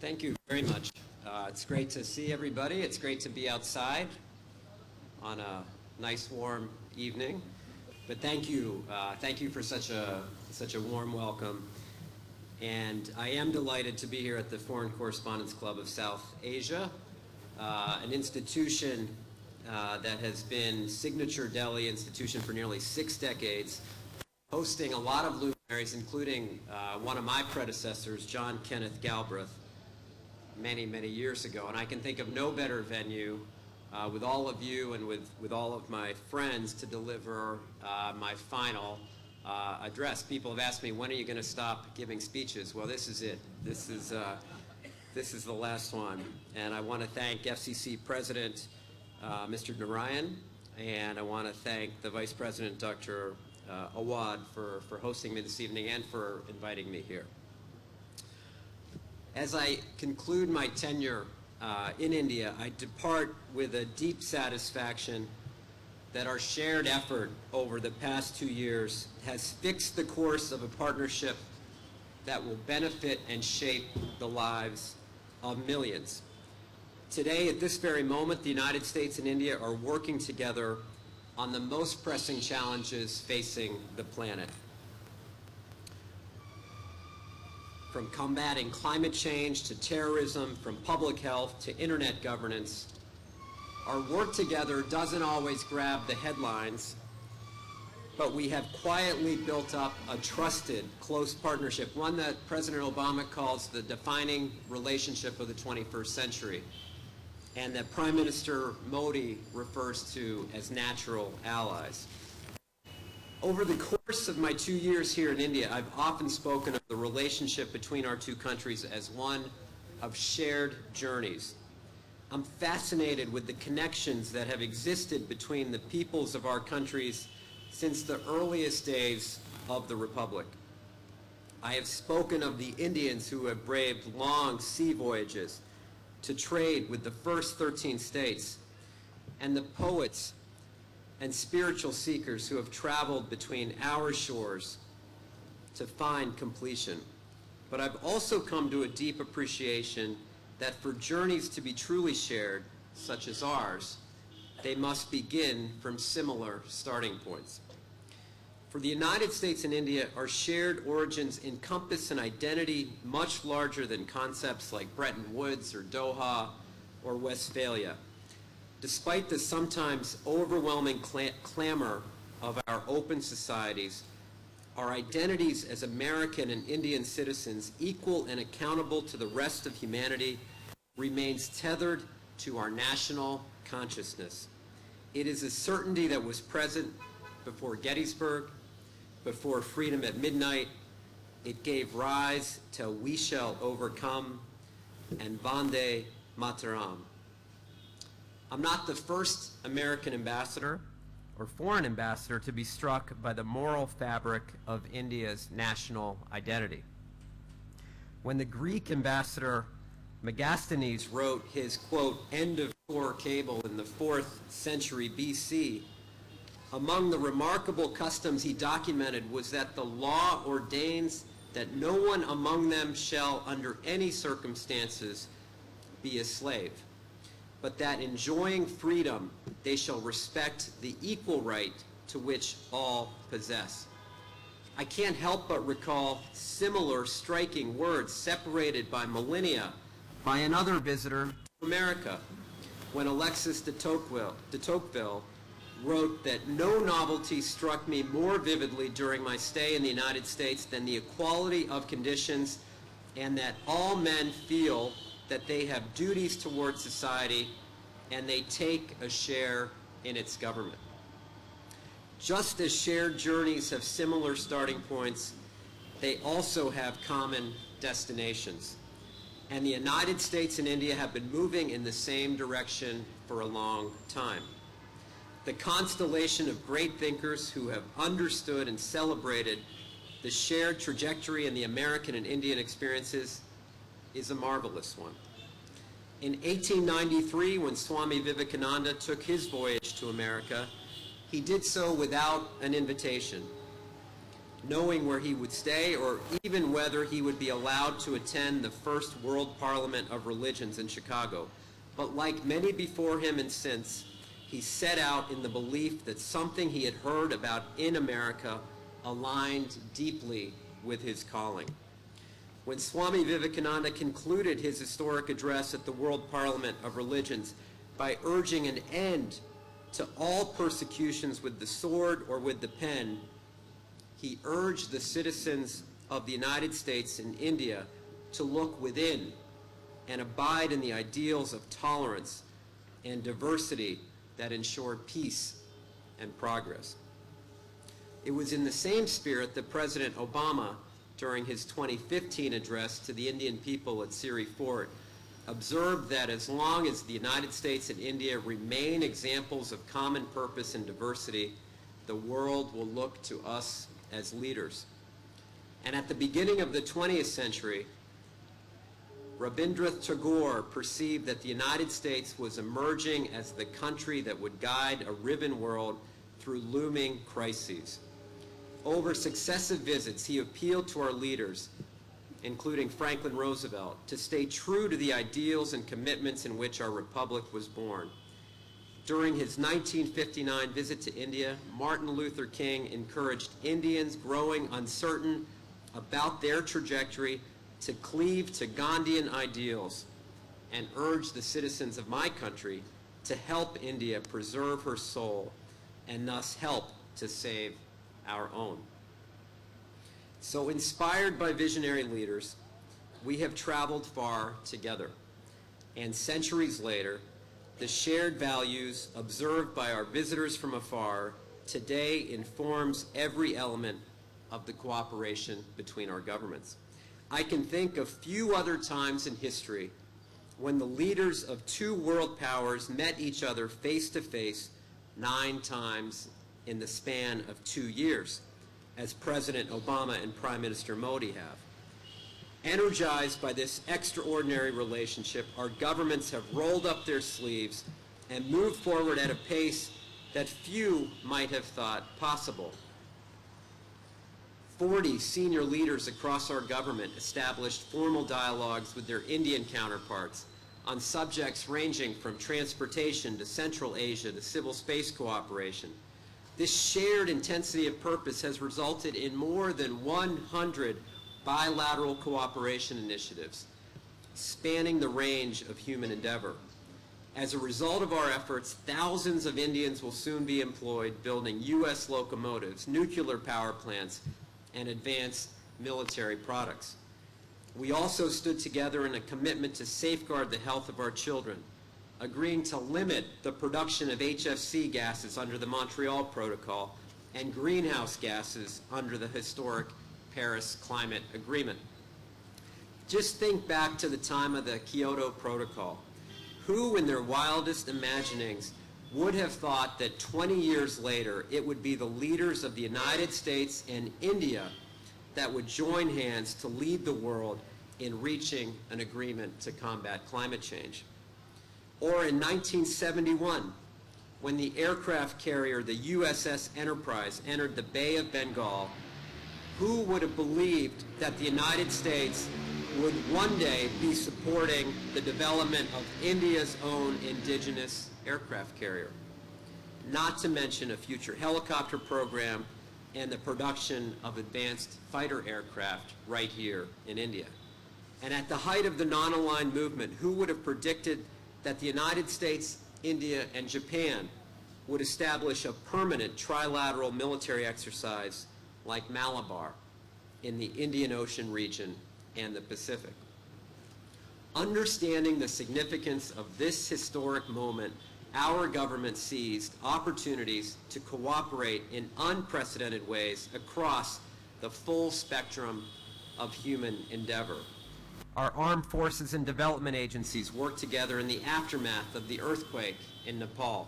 Thank you very much. It's great to see everybody. It's great to be outside on a nice warm evening. But thank you for such a warm welcome. And I am delighted to be here at the Foreign Correspondents Club of South Asia, an institution that has been signature Delhi institution for nearly 6 decades, hosting a lot of luminaries, including one of my predecessors, John Kenneth Galbraith, many, many years ago. And I can think of no better venue with all of you and with all of my friends to deliver my final address. People have asked me, when are you going to stop giving speeches? Well, this is it. This is the last one. And I want to thank FCC President Mr. Narayan, and I want to thank the Vice President, Dr. Awad, for hosting me this evening and for inviting me here. As I conclude my tenure in India, I depart with a deep satisfaction that our shared effort over the past 2 years has fixed the course of a partnership that will benefit and shape the lives of millions. Today, at this very moment, the United States and India are working together on the most pressing challenges facing the planet. From combating climate change to terrorism, from public health to internet governance, our work together doesn't always grab the headlines, but we have quietly built up a trusted, close partnership, one that President Obama calls the defining relationship of the 21st century, and that Prime Minister Modi refers to as natural allies. Over the course of my 2 years here in India, I've often spoken of the relationship between our two countries as one of shared journeys. I'm fascinated with the connections that have existed between the peoples of our countries since the earliest days of the Republic. I have spoken of the Indians who have braved long sea voyages to trade with the first 13 states, and the poets and spiritual seekers who have traveled between our shores to find completion. But I've also come to a deep appreciation that for journeys to be truly shared, such as ours, they must begin from similar starting points. For the United States and India, our shared origins encompass an identity much larger than concepts like Bretton Woods or Doha or Westphalia. Despite the sometimes overwhelming clamor of our open societies, our identities as American and Indian citizens, equal and accountable to the rest of humanity, remains tethered to our national consciousness. It is a certainty that was present before Gettysburg, before Freedom at Midnight. It gave rise to We Shall Overcome and Vande Mataram. I'm not the first American ambassador or foreign ambassador to be struck by the moral fabric of India's national identity. When the Greek ambassador Megasthenes wrote his, quote, End of Tour cable in the 4th century BC, among the remarkable customs he documented was that the law ordains that no one among them shall, under any circumstances, be a slave, but that enjoying freedom, they shall respect the equal right to which all possess. I can't help but recall similar striking words separated by millennia by another visitor to America, when Alexis de Tocqueville wrote that no novelty struck me more vividly during my stay in the United States than the equality of conditions, and that all men feel that they have duties toward society and they take a share in its government. Just as shared journeys have similar starting points, they also have common destinations. And the United States and India have been moving in the same direction for a long time. The constellation of great thinkers who have understood and celebrated the shared trajectory in the American and Indian experiences is a marvelous one. In 1893, when Swami Vivekananda took his voyage to America, he did so without an invitation. knowing where he would stay or even whether he would be allowed to attend the first World Parliament of Religions in Chicago. But like many before him and since, he set out in the belief that something he had heard about in America aligned deeply with his calling. When Swami Vivekananda concluded his historic address at the World Parliament of Religions by urging an end to all persecutions with the sword or with the pen, he urged the citizens of the United States and India to look within and abide in the ideals of tolerance and diversity that ensured peace and progress. It was in the same spirit that President Obama, during his 2015 address to the Indian people at Siri Fort, observed that as long as the United States and India remain examples of common purpose and diversity, the world will look to us as leaders. And at the beginning of the 20th century, Rabindranath Tagore perceived that the United States was emerging as the country that would guide a riven world through looming crises. Over successive visits, he appealed to our leaders, including Franklin Roosevelt, to stay true to the ideals and commitments in which our republic was born. During his 1959 visit to India, Martin Luther King encouraged Indians growing uncertain about their trajectory to cleave to Gandhian ideals and urged the citizens of my country to help India preserve her soul and thus help to save our own. So inspired by visionary leaders, we have traveled far together. And centuries later, the shared values observed by our visitors from afar today informs every element of the cooperation between our governments. I can think of few other times in history when the leaders of two world powers met each other face to face 9 times in the span of 2 years, as President Obama and Prime Minister Modi have. Energized by this extraordinary relationship, our governments have rolled up their sleeves and moved forward at a pace that few might have thought possible. 40 senior leaders across our government established formal dialogues with their Indian counterparts on subjects ranging from transportation to Central Asia to civil space cooperation. This shared intensity of purpose has resulted in more than 100 bilateral cooperation initiatives spanning the range of human endeavor. As a result of our efforts, thousands of Indians will soon be employed building U.S. locomotives, nuclear power plants, and advanced military products. We also stood together in a commitment to safeguard the health of our children, agreeing to limit the production of HFC gases under the Montreal Protocol and greenhouse gases under the historic Paris Climate Agreement. Just think back to the time of the Kyoto Protocol. Who in their wildest imaginings would have thought that 20 years later it would be the leaders of the United States and India that would join hands to lead the world in reaching an agreement to combat climate change? Or in 1971, when the aircraft carrier, the USS Enterprise, entered the Bay of Bengal, who would have believed that the United States would one day be supporting the development of India's own indigenous aircraft carrier? Not to mention a future helicopter program and the production of advanced fighter aircraft right here in India. And at the height of the non-aligned movement, who would have predicted that the United States, India, and Japan would establish a permanent trilateral military exercise like Malabar in the Indian Ocean region and the Pacific? Understanding the significance of this historic moment, our government seized opportunities to cooperate in unprecedented ways across the full spectrum of human endeavor. Our armed forces and development agencies worked together in the aftermath of the earthquake in Nepal.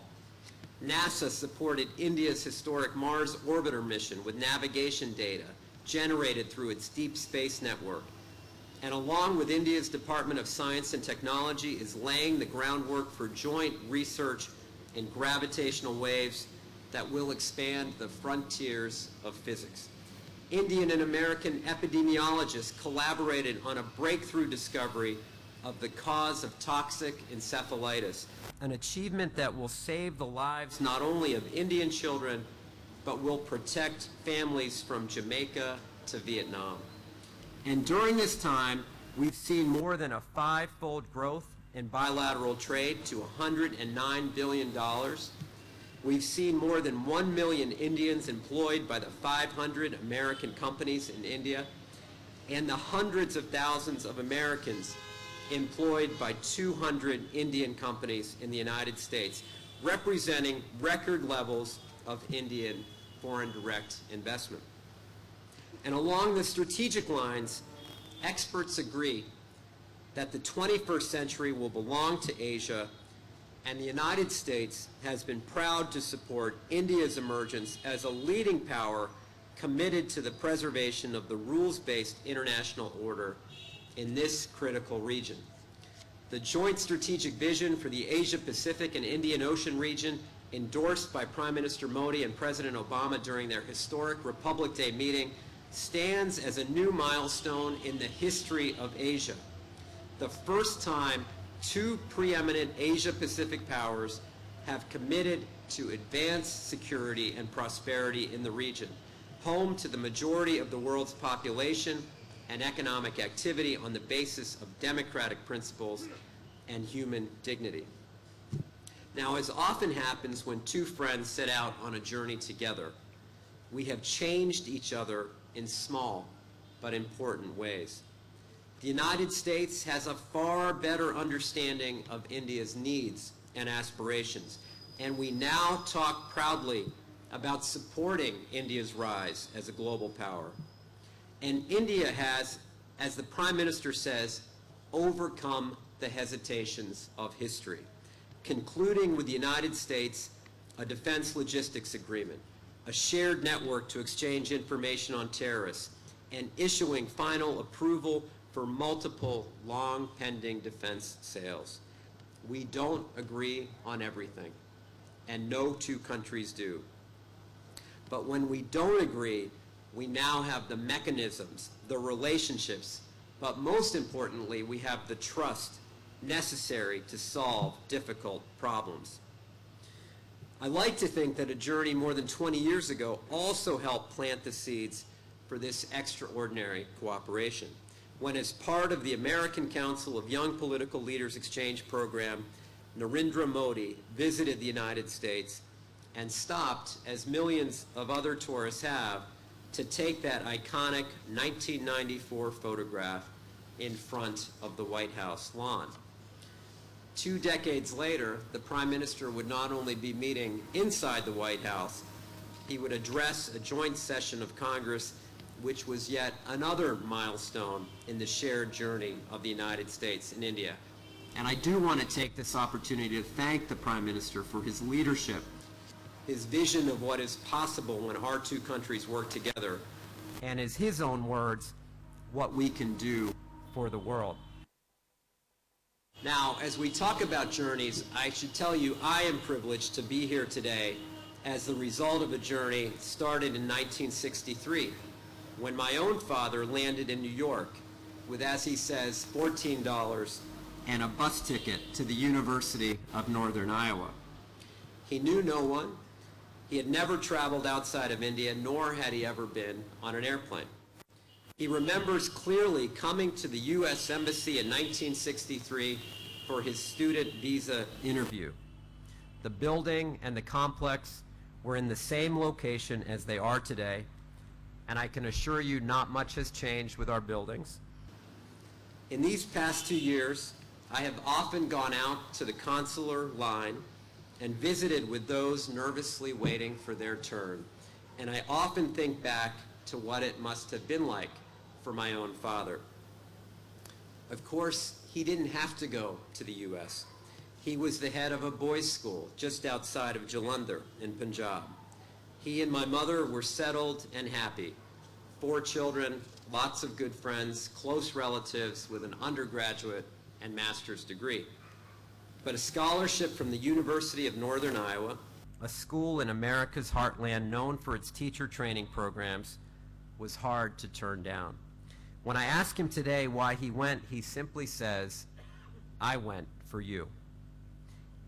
NASA supported India's historic Mars orbiter mission with navigation data generated through its deep space network. And along with India's Department of Science and Technology is laying the groundwork for joint research in gravitational waves that will expand the frontiers of physics. Indian and American epidemiologists collaborated on a breakthrough discovery of the cause of toxic encephalitis, an achievement that will save the lives not only of Indian children, but will protect families from Jamaica to Vietnam. And during this time, we've seen more than a five-fold growth in bilateral trade to $109 billion. We've seen more than 1 million Indians employed by the 500 American companies in India, and the hundreds of thousands of Americans employed by 200 Indian companies in the United States, representing record levels of Indian foreign direct investment. And along the strategic lines, experts agree that the 21st century will belong to Asia, and the United States has been proud to support India's emergence as a leading power committed to the preservation of the rules-based international order in this critical region. The joint strategic vision for the Asia-Pacific and Indian Ocean region, endorsed by Prime Minister Modi and President Obama during their historic Republic Day meeting, stands as a new milestone in the history of Asia. The first time two preeminent Asia-Pacific powers have committed to advance security and prosperity in the region, home to the majority of the world's population and economic activity on the basis of democratic principles and human dignity. Now, as often happens when two friends set out on a journey together, we have changed each other in small but important ways. The United States has a far better understanding of India's needs and aspirations, and we now talk proudly about supporting India's rise as a global power. And India has, as the Prime Minister says, overcome the hesitations of history, concluding with the United States a defense logistics agreement, a shared network to exchange information on terrorists, and issuing final approval for multiple long-pending defense sales. We don't agree on everything, and no two countries do. But when we don't agree, we now have the mechanisms, the relationships, but most importantly, we have the trust necessary to solve difficult problems. I like to think that a journey more than 20 years ago also helped plant the seeds for this extraordinary cooperation, when as part of the American Council of Young Political Leaders Exchange Program, Narendra Modi visited the United States and stopped, as millions of other tourists have, to take that iconic 1994 photograph in front of the White House lawn. 2 decades later, the Prime Minister would not only be meeting inside the White House, he would address a joint session of Congress, which was yet another milestone in the shared journey of the United States and India. And I do want to take this opportunity to thank the Prime Minister for his leadership, his vision of what is possible when our two countries work together, and as his own words, what we can do for the world. Now, as we talk about journeys, I should tell you I am privileged to be here today as the result of a journey started in 1963, when my own father landed in New York with, as he says, $14 and a bus ticket to the University of Northern Iowa. He knew no one. He had never traveled outside of India, nor had he ever been on an airplane. He remembers clearly coming to the U.S. Embassy in 1963 for his student visa interview. The building and the complex were in the same location as they are today, and I can assure you not much has changed with our buildings. In these past 2 years, I have often gone out to the consular line and visited with those nervously waiting for their turn, and I often think back to what it must have been like for my own father. Of course, he didn't have to go to the U.S. He was the head of a boys' school just outside of Jalandhar in Punjab. He and my mother were settled and happy. 4 children, lots of good friends, close relatives with an undergraduate and master's degree. But a scholarship from the University of Northern Iowa, a school in America's heartland known for its teacher training programs, was hard to turn down. When I ask him today why he went, he simply says, "I went for you."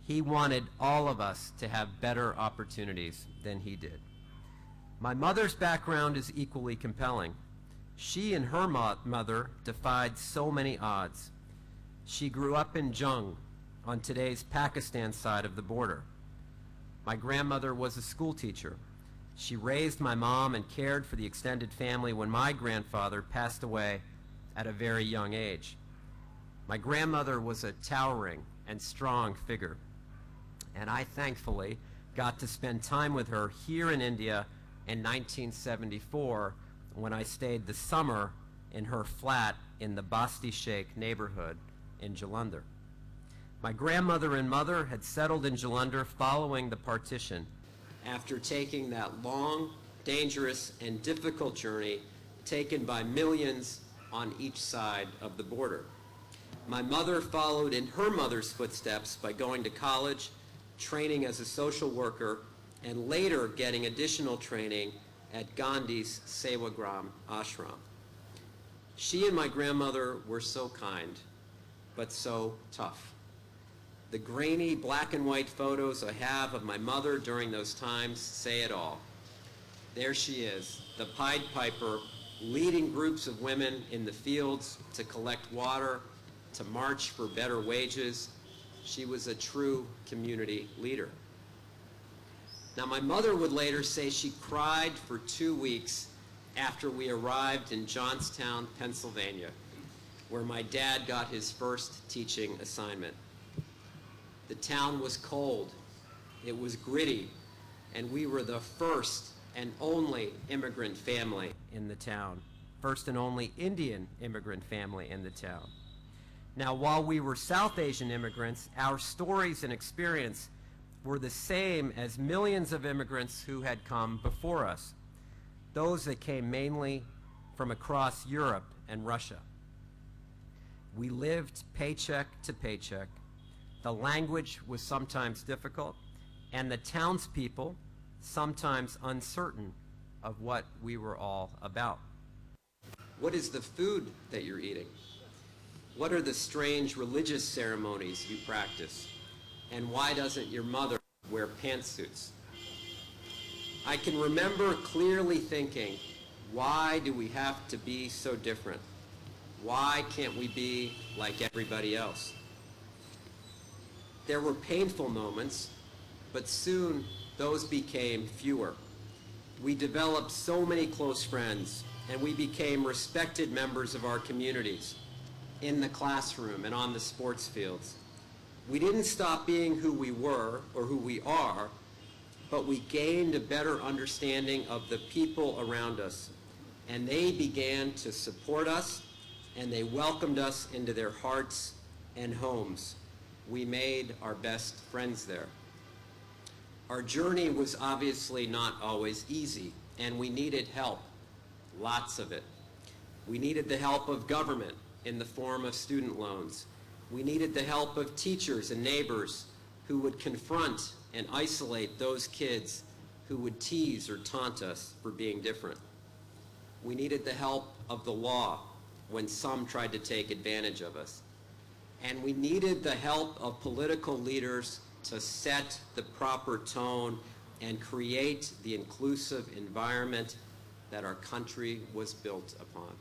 He wanted all of us to have better opportunities than he did. My mother's background is equally compelling. She and her mother defied so many odds. She grew up in Jung, on today's Pakistan side of the border. My grandmother was a school teacher. She raised my mom and cared for the extended family when my grandfather passed away at a very young age. My grandmother was a towering and strong figure, and I thankfully got to spend time with her here in India in 1974 when I stayed the summer in her flat in the Basti Sheikh neighborhood in Jalandhar. My grandmother and mother had settled in Jalandhar following the partition after taking that long, dangerous, and difficult journey taken by millions on each side of the border. My mother followed in her mother's footsteps by going to college, training as a social worker, and later getting additional training at Gandhi's Sewagram ashram. She and my grandmother were so kind, but so tough. The grainy black and white photos I have of my mother during those times say it all. There she is, the Pied Piper, leading groups of women in the fields to collect water, to march for better wages. She was a true community leader. Now, my mother would later say she cried for 2 weeks after we arrived in Johnstown, Pennsylvania, where my dad got his first teaching assignment. The town was cold, it was gritty, and we were the first and only immigrant family in the town, first and only Indian immigrant family in the town. Now, while we were South Asian immigrants, our stories and experience were the same as millions of immigrants who had come before us, those that came mainly from across Europe and Russia. We lived paycheck to paycheck. The language was sometimes difficult, and the townspeople sometimes uncertain of what we were all about. What is the food that you're eating? What are the strange religious ceremonies you practice? And why doesn't your mother wear pantsuits? I can remember clearly thinking, why do we have to be so different? Why can't we be like everybody else? There were painful moments, but soon those became fewer. We developed so many close friends, and we became respected members of our communities, in the classroom and on the sports fields. We didn't stop being who we were or who we are, but we gained a better understanding of the people around us, and they began to support us, and they welcomed us into their hearts and homes. We made our best friends there. Our journey was obviously not always easy, and we needed help, lots of it. We needed the help of government in the form of student loans. We needed the help of teachers and neighbors who would confront and isolate those kids who would tease or taunt us for being different. We needed the help of the law when some tried to take advantage of us. And we needed the help of political leaders to set the proper tone and create the inclusive environment that our country was built upon.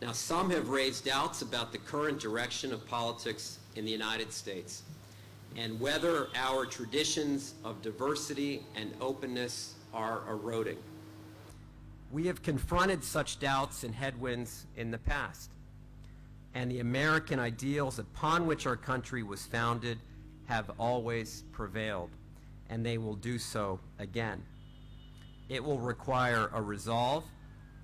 Now, some have raised doubts about the current direction of politics in the United States and whether our traditions of diversity and openness are eroding. We have confronted such doubts and headwinds in the past, and the American ideals upon which our country was founded have always prevailed, and they will do so again. It will require a resolve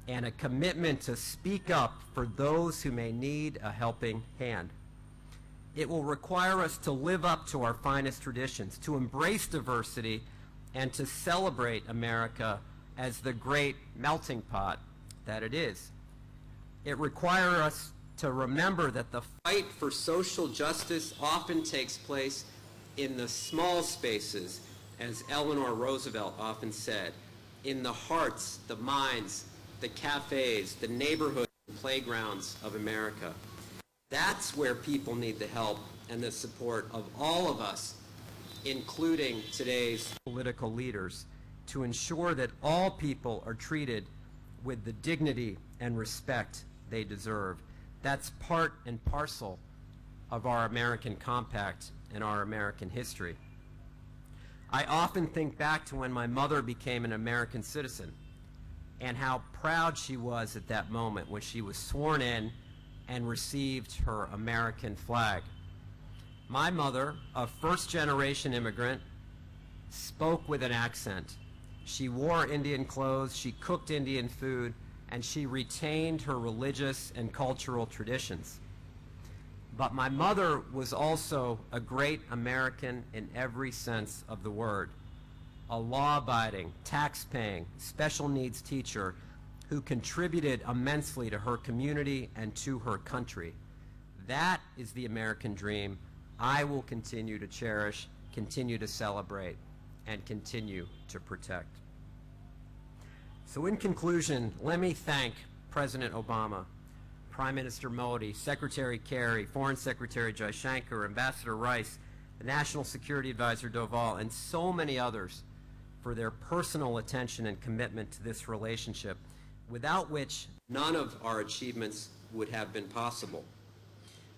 and a commitment to speak up for those who may need a helping hand. It will require us to live up to our finest traditions, to embrace diversity, and to celebrate America as the great melting pot that it is. It requires us to remember that the fight for social justice often takes place in the small spaces, as Eleanor Roosevelt often said, in the hearts, the minds, the cafes, the neighborhoods, and playgrounds of America. That's where people need the help and the support of all of us, including today's political leaders, to ensure that all people are treated with the dignity and respect they deserve. That's part and parcel of our American compact and our American history. I often think back to when my mother became an American citizen and how proud she was at that moment when she was sworn in and received her American flag. My mother, a first-generation immigrant, spoke with an accent. She wore Indian clothes, she cooked Indian food, and she retained her religious and cultural traditions. But my mother was also a great American in every sense of the word, a law-abiding, tax-paying, special needs teacher who contributed immensely to her community and to her country. That is the American dream I will continue to cherish, continue to celebrate, and continue to protect. So in conclusion, let me thank President Obama, Prime Minister Modi, Secretary Kerry, Foreign Secretary Jaishankar, Ambassador Rice, the National Security Advisor Doval, and so many others for their personal attention and commitment to this relationship, without which none of our achievements would have been possible.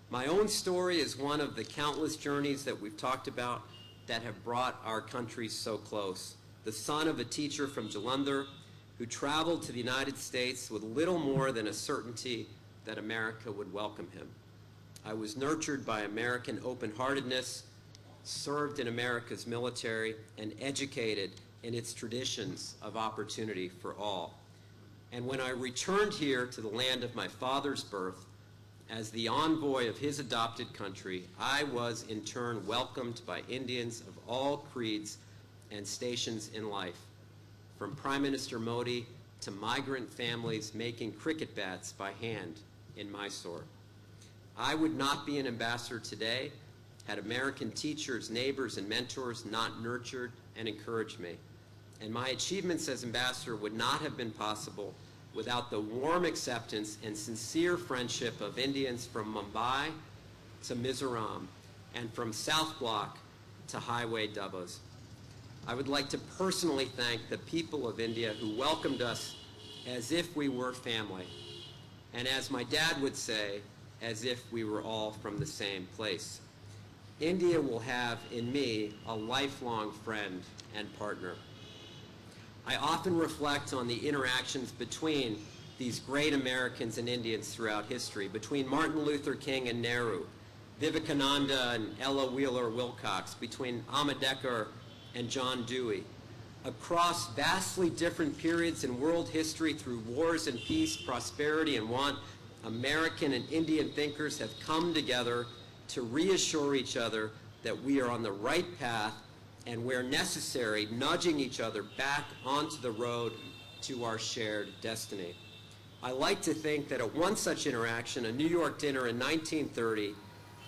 My own story is one of the countless journeys that we've talked about that have brought our country so close. The son of a teacher from Jalandhar who traveled to the United States with little more than a certainty that America would welcome him. I was nurtured by American open-heartedness, served in America's military, and educated in its traditions of opportunity for all. And when I returned here to the land of my father's birth, as the envoy of his adopted country, I was in turn welcomed by Indians of all creeds and stations in life, from Prime Minister Modi to migrant families making cricket bats by hand in Mysore. I would not be an ambassador today had American teachers, neighbors, and mentors not nurtured and encouraged me. And my achievements as ambassador would not have been possible without the warm acceptance and sincere friendship of Indians from Mumbai to Mizoram and from South Block to Highway Dubbos. I would like to personally thank the people of India who welcomed us as if we were family, and as my dad would say, as if we were all from the same place. India will have in me a lifelong friend and partner. I often reflect on the interactions between these great Americans and Indians throughout history, between Martin Luther King and Nehru, Vivekananda and Ella Wheeler Wilcox, between Ambedkar and John Dewey. Across vastly different periods in world history, through wars and peace, prosperity and want, American and Indian thinkers have come together to reassure each other that we are on the right path and, where necessary, nudging each other back onto the road to our shared destiny. I like to think that at one such interaction, a New York dinner in 1930,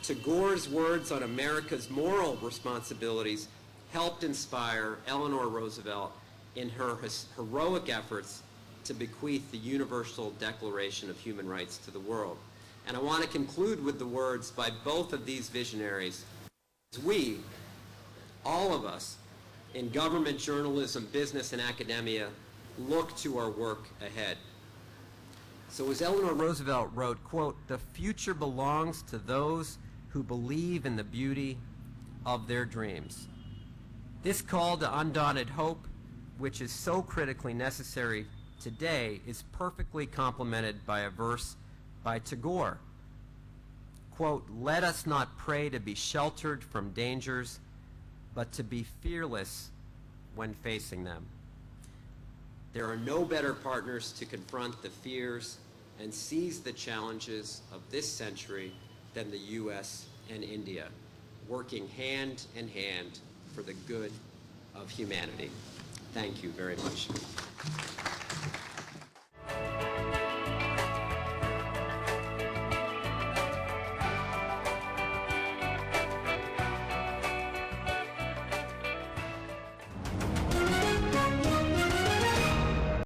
Tagore's words on America's moral responsibilities helped inspire Eleanor Roosevelt in her heroic efforts to bequeath the Universal Declaration of Human Rights to the world. And I want to conclude with the words by both of these visionaries. We, all of us, in government, journalism, business, and academia, look to our work ahead. So as Eleanor Roosevelt wrote, quote, "The future belongs to those who believe in the beauty of their dreams." This call to undaunted hope, which is so critically necessary today, is perfectly complemented by a verse by Tagore. Quote, "Let us not pray to be sheltered from dangers, but to be fearless when facing them." There are no better partners to confront the fears and seize the challenges of this century than the U.S. and India, working hand in hand for the good of humanity. Thank you very much.